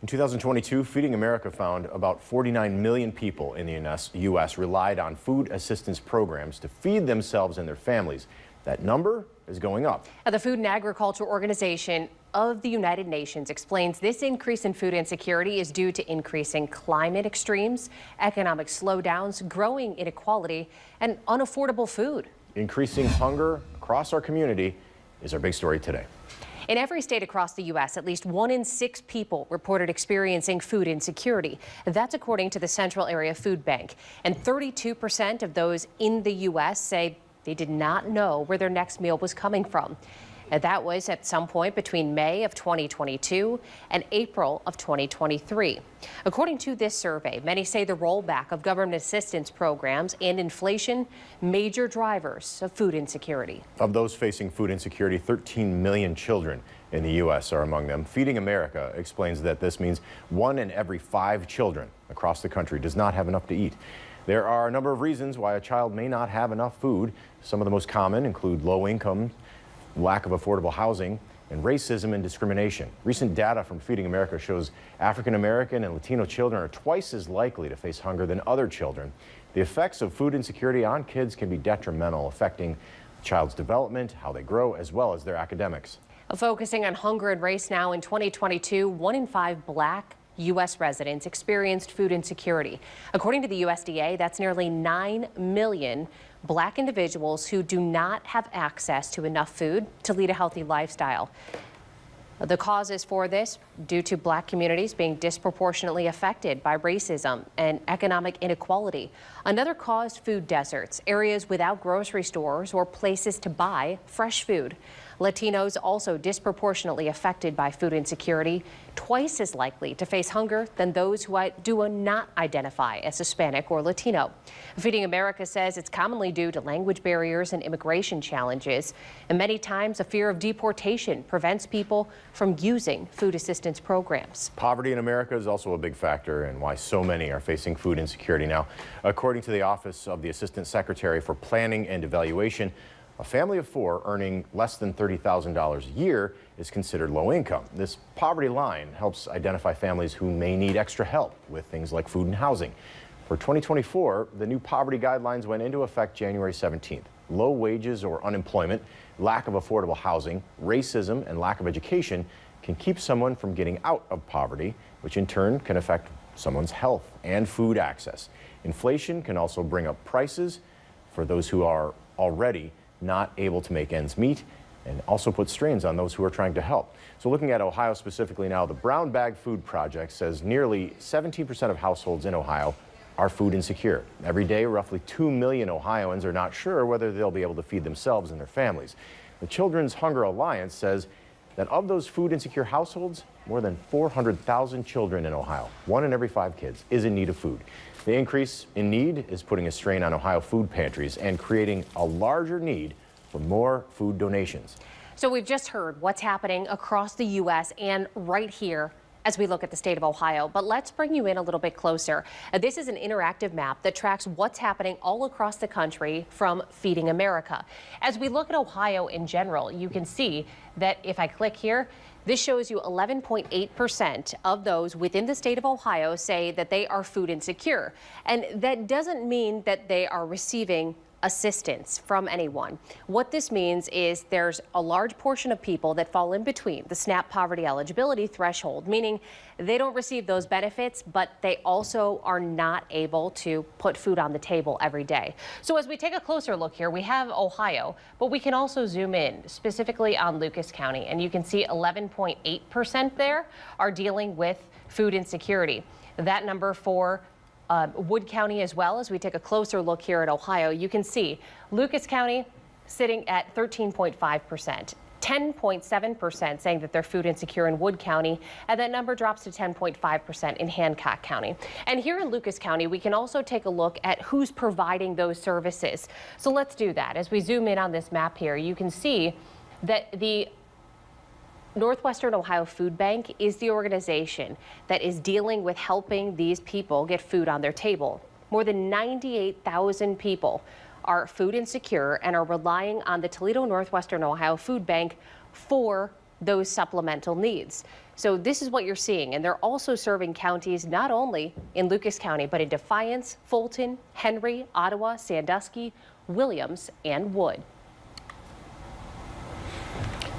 In 2022, Feeding America found about 49 million people in the U.S. relied on food assistance programs to feed themselves and their families. That number is going up. The Food and Agriculture Organization of the United Nations explains this increase in food insecurity is due to increasing climate extremes, economic slowdowns, growing inequality, and unaffordable food. Increasing hunger across our community is our big story today. In every state across the U.S., at least 1 in 6 people reported experiencing food insecurity. That's according to the Central Area Food Bank. And 32% of those in the U.S. say they did not know where their next meal was coming from. And that was at some point between May of 2022 and April of 2023. According to this survey, many say the rollback of government assistance programs and inflation, major drivers of food insecurity. Of those facing food insecurity, 13 million children in the U.S. are among them. Feeding America explains that this means 1 in every 5 children across the country does not have enough to eat. There are a number of reasons why a child may not have enough food. Some of the most common include low income, lack of affordable housing, and racism and discrimination. Recent data from Feeding America shows African American and Latino children are twice as likely to face hunger than other children. The effects of food insecurity on kids can be detrimental, affecting the child's development, how they grow, as well as their academics. Focusing on hunger and race now, in 2022, 1 in 5 Black U.S. residents experienced food insecurity. According to the USDA, that's nearly 9 million Black individuals who do not have access to enough food to lead a healthy lifestyle. The causes for this due to Black communities being disproportionately affected by racism and economic inequality. Another cause, food deserts, areas without grocery stores or places to buy fresh food. Latinos also disproportionately affected by food insecurity, twice as likely to face hunger than those who do not identify as Hispanic or Latino. Feeding America says it's commonly due to language barriers and immigration challenges, and many times a fear of deportation prevents people from using food assistance programs. Poverty in America is also a big factor in why so many are facing food insecurity now. According to the Office of the Assistant Secretary for Planning and Evaluation, a family of 4 earning less than $30,000 a year is considered low income. This poverty line helps identify families who may need extra help with things like food and housing. For 2024, the new poverty guidelines went into effect January 17th. Low wages or unemployment, lack of affordable housing, racism, and lack of education can keep someone from getting out of poverty, which in turn can affect someone's health and food access. Inflation can also bring up prices for those who are already not able to make ends meet, and also put strains on those who are trying to help. So looking at Ohio specifically now, the Brown Bag Food Project says nearly 17% of households in Ohio are food insecure. Every day, roughly 2 million Ohioans are not sure whether they'll be able to feed themselves and their families. The Children's Hunger Alliance says that of those food insecure households, more than 400,000 children in Ohio, 1 in every 5 kids, is in need of food. The increase in need is putting a strain on Ohio food pantries and creating a larger need for more food donations. So we've just heard what's happening across the U.S. and right here as we look at the state of Ohio. But let's bring you in a little bit closer. This is an interactive map that tracks what's happening all across the country from Feeding America. As we look at Ohio in general, you can see that if I click here, this shows you 11.8% of those within the state of Ohio say that they are food insecure. And that doesn't mean that they are receiving assistance from anyone. What this means is there's a large portion of people that fall in between the SNAP poverty eligibility threshold, meaning they don't receive those benefits, but they also are not able to put food on the table every day. So as we take a closer look here, we have Ohio, but we can also zoom in specifically on Lucas County, and you can see 11.8% there are dealing with food insecurity. That number for Wood County as well. As we take a closer look here at Ohio, you can see Lucas County sitting at 13.5%, 10.7% saying that they're food insecure in Wood County, and that number drops to 10.5% in Hancock County. And here in Lucas County, we can also take a look at who's providing those services. So let's do that. As we zoom in on this map here, you can see that the Northwestern Ohio Food Bank is the organization that is dealing with helping these people get food on their table. More than 98,000 people are food insecure and are relying on the Toledo Northwestern Ohio Food Bank for those supplemental needs. So this is what you're seeing, and they're also serving counties not only in Lucas County, but in Defiance, Fulton, Henry, Ottawa, Sandusky, Williams, and Wood.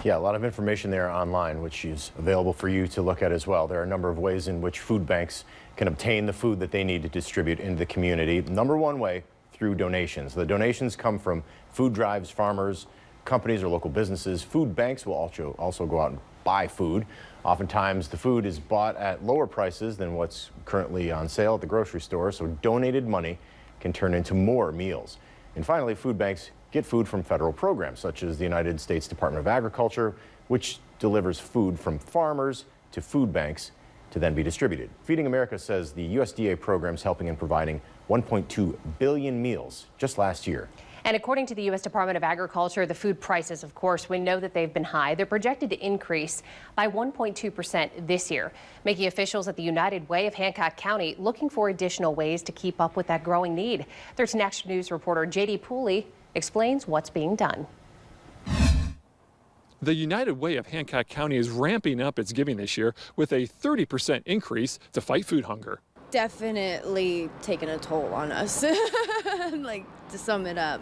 Yeah, a lot of information there online, which is available for you to look at as well. There are a number of ways in which food banks can obtain the food that they need to distribute into the community. Number one way, through donations. The donations come from food drives, farmers, companies, or local businesses. Food banks will also go out and buy food. Oftentimes, the food is bought at lower prices than what's currently on sale at the grocery store, so donated money can turn into more meals. And finally, food banks get food from federal programs, such as the United States Department of Agriculture, which delivers food from farmers to food banks to then be distributed. Feeding America says the USDA program is helping in providing 1.2 billion meals just last year. And according to the U.S. Department of Agriculture, the food prices, of course, we know that they've been high. They're projected to increase by 1.2% this year, making officials at the United Way of Hancock County looking for additional ways to keep up with that growing need. 13 Action News reporter J.D. Pooley explains what's being done. The United Way of Hancock County is ramping up its giving this year with a 30% increase to fight food hunger. Definitely taking a toll on us, like to sum it up.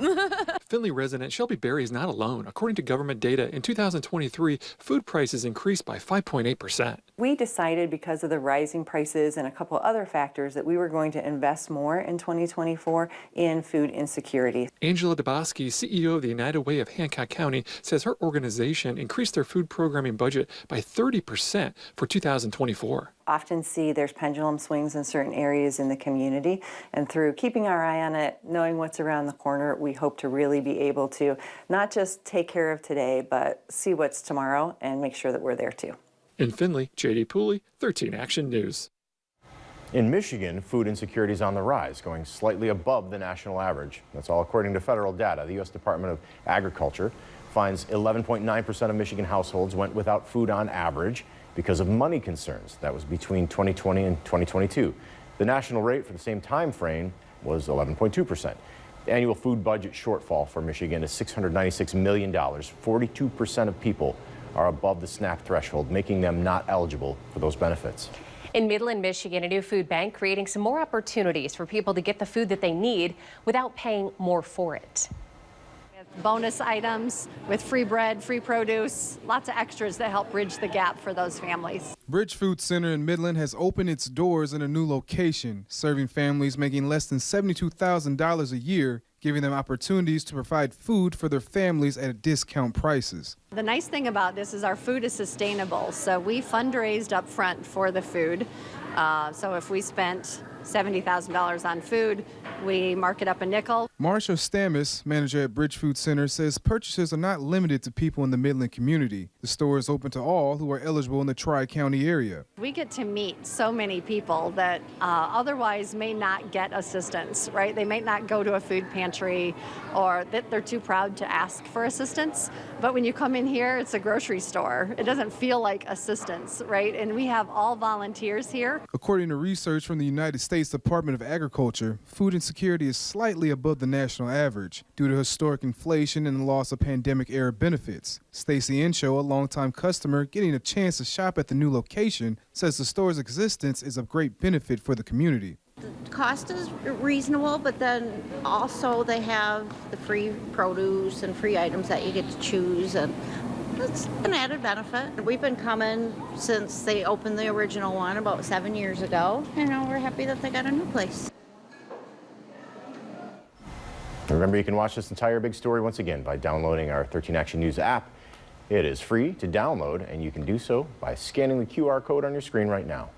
Findlay resident Shelby Berry is not alone. According to government data, in 2023, food prices increased by 5.8%. We decided, because of the rising prices and a couple other factors, that we were going to invest more in 2024 in food insecurity. Angela DeBoski, CEO of the United Way of Hancock County, says her organization increased their food programming budget by 30% for 2024. Often see there's pendulum swings in certain areas in the community, and through keeping our eye on it, knowing what's around the corner, we hope to really be able to not just take care of today, but see what's tomorrow and make sure that we're there too. In Findlay, J.D. Pooley, 13 Action News. In Michigan, food insecurity is on the rise, going slightly above the national average. That's all according to federal data. The U.S. Department of Agriculture finds 11.9% of Michigan households went without food on average because of money concerns. That was between 2020 and 2022. The national rate for the same time frame was 11.2%. The annual food budget shortfall for Michigan is $696 million. 42% of people are above the SNAP threshold, making them not eligible for those benefits. In Midland, Michigan, a new food bank creating some more opportunities for people to get the food that they need without paying more for it. Bonus items with free bread, free produce, lots of extras that help bridge the gap for those families. Bridge Food Center in Midland has opened its doors in a new location, serving families making less than $72,000 a year, giving them opportunities to provide food for their families at discount prices. The nice thing about this is our food is sustainable, so we fundraised up front for the food. So if we spent $70,000 on food, we mark it up a nickel. Marsha Stamis, manager at Bridge Food Center, says purchases are not limited to people in the Midland community. The store is open to all who are eligible in the Tri-County area. We get to meet so many people that otherwise may not get assistance, right? They may not go to a food pantry, or that they're too proud to ask for assistance. But when you come in here, it's a grocery store. It doesn't feel like assistance, right? And we have all volunteers here. According to research from the United States Department of Agriculture, food insecurity is slightly above the national average due to historic inflation and the loss of pandemic-era benefits. Stacy Inshow, a longtime customer getting a chance to shop at the new location, says the store's existence is of great benefit for the community. The cost is reasonable, but then also they have the free produce and free items that you get to choose, and it's an added benefit. We've been coming since they opened the original one about 7 years ago, and now we're happy that they got a new place. Remember, you can watch this entire big story once again by downloading our 13 Action News app. It is free to download, and you can do so by scanning the QR code on your screen right now.